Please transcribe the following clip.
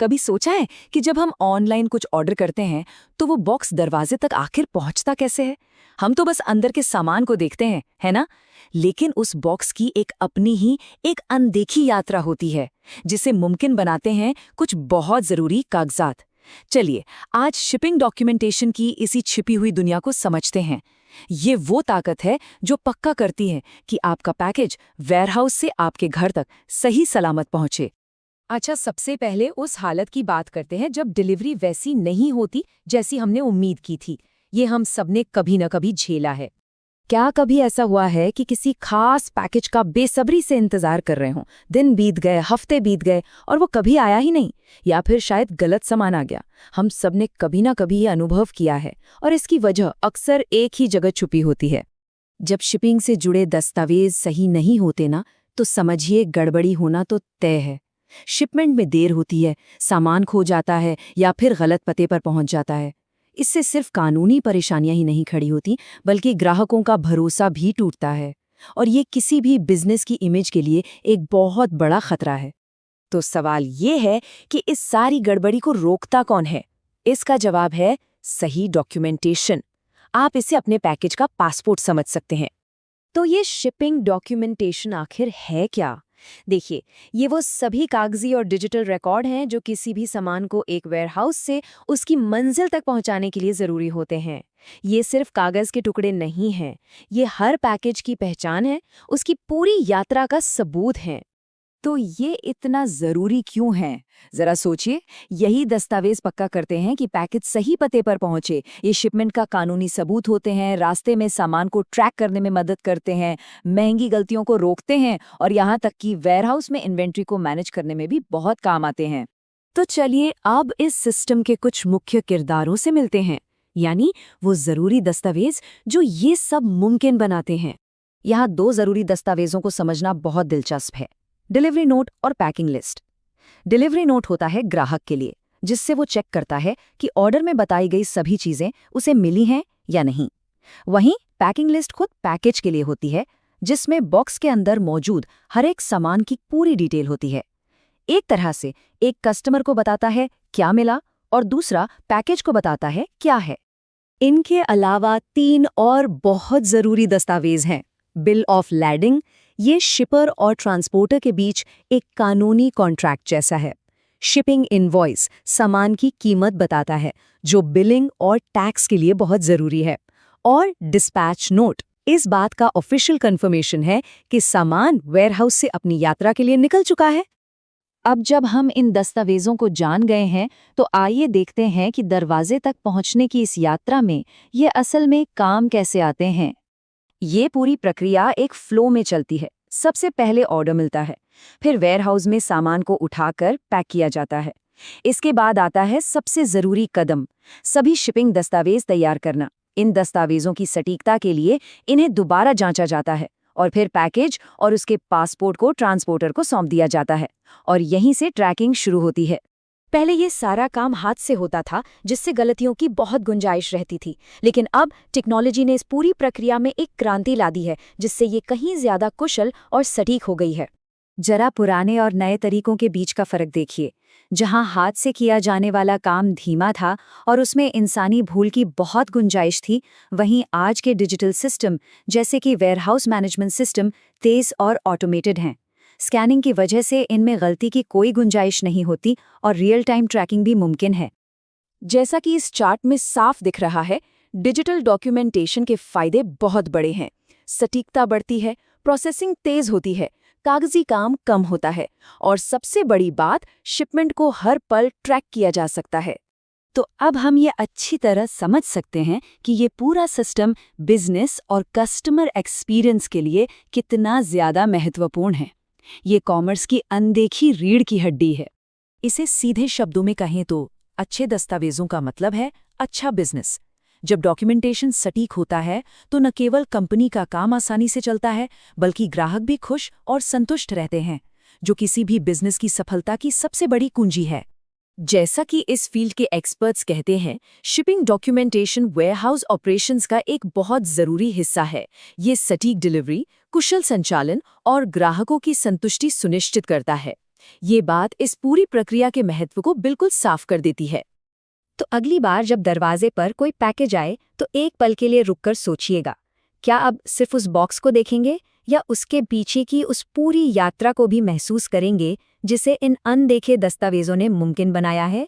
कभी सोचा है कि जब हम ऑनलाइन कुछ ऑर्डर करते हैं तो वो बॉक्स दरवाजे तक आखिर पहुंचता कैसे है? हम तो बस अंदर के सामान को देखते हैं, है ना? लेकिन उस बॉक्स की एक अपनी ही एक अनदेखी यात्रा होती है, जिसे मुमकिन बनाते हैं कुछ बहुत जरूरी कागजात। चलिए, आज शिपिंग डॉक्यूमेंटेशन की इसी छिपी हुई दुनिया को समझते हैं। ये वो ताकत है जो पक्का करती है कि आपका पैकेज वेयरहाउस से आपके घर तक सही सलामत पहुंचे। अच्छा, सबसे पहले उस हालत की बात करते हैं जब डिलीवरी वैसी नहीं होती जैसी हमने उम्मीद की थी। ये हम सबने कभी न कभी झेला है। क्या कभी ऐसा हुआ है कि किसी खास पैकेज का बेसब्री से इंतजार कर रहे हों, दिन बीत गए, हफ्ते बीत गए और वो कभी आया ही नहीं, या फिर शायद गलत सामान आ गया? हम सबने कभी ना कभी ये अनुभव किया है, और इसकी वजह अक्सर एक ही जगह छुपी होती है। जब शिपिंग से जुड़े दस्तावेज सही नहीं होते ना, तो समझिए गड़बड़ी होना तो तय है। शिपमेंट में देर होती है, सामान खो जाता है या फिर गलत पते पर पहुंच जाता है। इससे सिर्फ कानूनी परेशानियां ही नहीं खड़ी होती, बल्कि ग्राहकों का भरोसा भी टूटता है, और ये किसी भी बिजनेस की इमेज के लिए एक बहुत बड़ा खतरा है। तो सवाल ये है कि इस सारी गड़बड़ी को रोकता कौन है? इसका जवाब है सही डॉक्यूमेंटेशन। आप इसे अपने पैकेज का पासपोर्ट समझ सकते हैं। तो ये शिपिंग डॉक्यूमेंटेशन आखिर है क्या? देखिए, ये वो सभी कागजी और डिजिटल रिकॉर्ड हैं जो किसी भी सामान को एक वेयरहाउस से उसकी मंजिल तक पहुंचाने के लिए ज़रूरी होते हैं। ये सिर्फ कागज़ के टुकड़े नहीं हैं, ये हर पैकेज की पहचान है, उसकी पूरी यात्रा का सबूत है। तो ये इतना जरूरी क्यों है? जरा सोचिए, यही दस्तावेज पक्का करते हैं कि पैकेज सही पते पर पहुंचे। ये शिपमेंट का कानूनी सबूत होते हैं, रास्ते में सामान को ट्रैक करने में मदद करते हैं, महंगी गलतियों को रोकते हैं, और यहाँ तक कि वेयरहाउस में इन्वेंट्री को मैनेज करने में भी बहुत काम आते हैं। तो चलिए अब इस सिस्टम के कुछ मुख्य किरदारों से मिलते हैं, यानी वो जरूरी दस्तावेज जो ये सब मुमकिन बनाते हैं। यहाँ दो जरूरी दस्तावेजों को समझना बहुत दिलचस्प है: डिलीवरी नोट और पैकिंग लिस्ट। डिलीवरी नोट होता है ग्राहक के लिए, जिससे वो चेक करता है कि ऑर्डर में बताई गई सभी चीजें उसे मिली हैं या नहीं। वहीं पैकिंग लिस्ट खुद पैकेज के लिए होती है, जिसमें बॉक्स के अंदर मौजूद हर एक सामान की पूरी डिटेल होती है। एक तरह से एक कस्टमर को बताता है क्या मिला, और दूसरा पैकेज को बताता है क्या है। इनके अलावा 3 और बहुत जरूरी दस्तावेज हैं। बिल ऑफ लैडिंग, ये शिपर और ट्रांसपोर्टर के बीच एक कानूनी कॉन्ट्रैक्ट जैसा है। शिपिंग इनवॉइस, सामान की कीमत बताता है, जो बिलिंग और टैक्स के लिए बहुत जरूरी है। और डिस्पैच नोट इस बात का ऑफिशियल कंफर्मेशन है कि सामान वेयरहाउस से अपनी यात्रा के लिए निकल चुका है। अब जब हम इन दस्तावेजों को जान गए हैं, तो आइए देखते हैं कि दरवाजे तक पहुंचने की इस यात्रा में ये असल में काम कैसे आते हैं। ये पूरी प्रक्रिया एक फ्लो में चलती है। सबसे पहले ऑर्डर मिलता है, फिर वेयरहाउस में सामान को उठाकर पैक किया जाता है। इसके बाद आता है सबसे जरूरी कदम, सभी शिपिंग दस्तावेज तैयार करना। इन दस्तावेजों की सटीकता के लिए इन्हें दोबारा जांचा जाता है, और फिर पैकेज और उसके पासपोर्ट को ट्रांसपोर्टर को सौंप दिया जाता है, और यहीं से ट्रैकिंग शुरू होती है। पहले ये सारा काम हाथ से होता था, जिससे गलतियों की बहुत गुंजाइश रहती थी, लेकिन अब टेक्नोलॉजी ने इस पूरी प्रक्रिया में एक क्रांति ला दी है, जिससे ये कहीं ज्यादा कुशल और सटीक हो गई है। जरा पुराने और नए तरीकों के बीच का फर्क देखिए। जहां हाथ से किया जाने वाला काम धीमा था और उसमें इंसानी भूल की बहुत गुंजाइश थी, वहीं आज के डिजिटल सिस्टम जैसे कि वेयरहाउस मैनेजमेंट सिस्टम तेज और ऑटोमेटेड हैं। स्कैनिंग की वजह से इनमें गलती की कोई गुंजाइश नहीं होती, और रियल टाइम ट्रैकिंग भी मुमकिन है। जैसा कि इस चार्ट में साफ दिख रहा है, डिजिटल डॉक्यूमेंटेशन के फायदे बहुत बड़े हैं। सटीकता बढ़ती है, प्रोसेसिंग तेज होती है, कागजी काम कम होता है, और सबसे बड़ी बात, शिपमेंट को हर पल ट्रैक किया जा सकता है। तो अब हम ये अच्छी तरह समझ सकते हैं कि ये पूरा सिस्टम बिजनेस और कस्टमर एक्सपीरियंस के लिए कितना ज्यादा महत्वपूर्ण है। ये कॉमर्स की अनदेखी रीढ़ की हड्डी है। इसे सीधे शब्दों में कहें तो अच्छे दस्तावेजों का मतलब है अच्छा बिजनेस। जब डॉक्यूमेंटेशन सटीक होता है, तो न केवल कंपनी का काम आसानी से चलता है, बल्कि ग्राहक भी खुश और संतुष्ट रहते हैं, जो किसी भी बिजनेस की सफलता की सबसे बड़ी कुंजी है। जैसा कि इस फील्ड के एक्सपर्ट्स कहते हैं, शिपिंग डॉक्यूमेंटेशन वेयरहाउस ऑपरेशंस का एक बहुत जरूरी हिस्सा है। ये सटीक डिलीवरी, कुशल संचालन और ग्राहकों की संतुष्टि सुनिश्चित करता है। ये बात इस पूरी प्रक्रिया के महत्व को बिल्कुल साफ कर देती है। तो अगली बार जब दरवाजे पर कोई पैकेज आए तो एक पल के लिए रुककर सोचिएगा, क्या अब सिर्फ उस बॉक्स को देखेंगे या उसके पीछे की उस पूरी यात्रा को भी महसूस करेंगे जिसे इन अनदेखे दस्तावेजों ने मुमकिन बनाया है।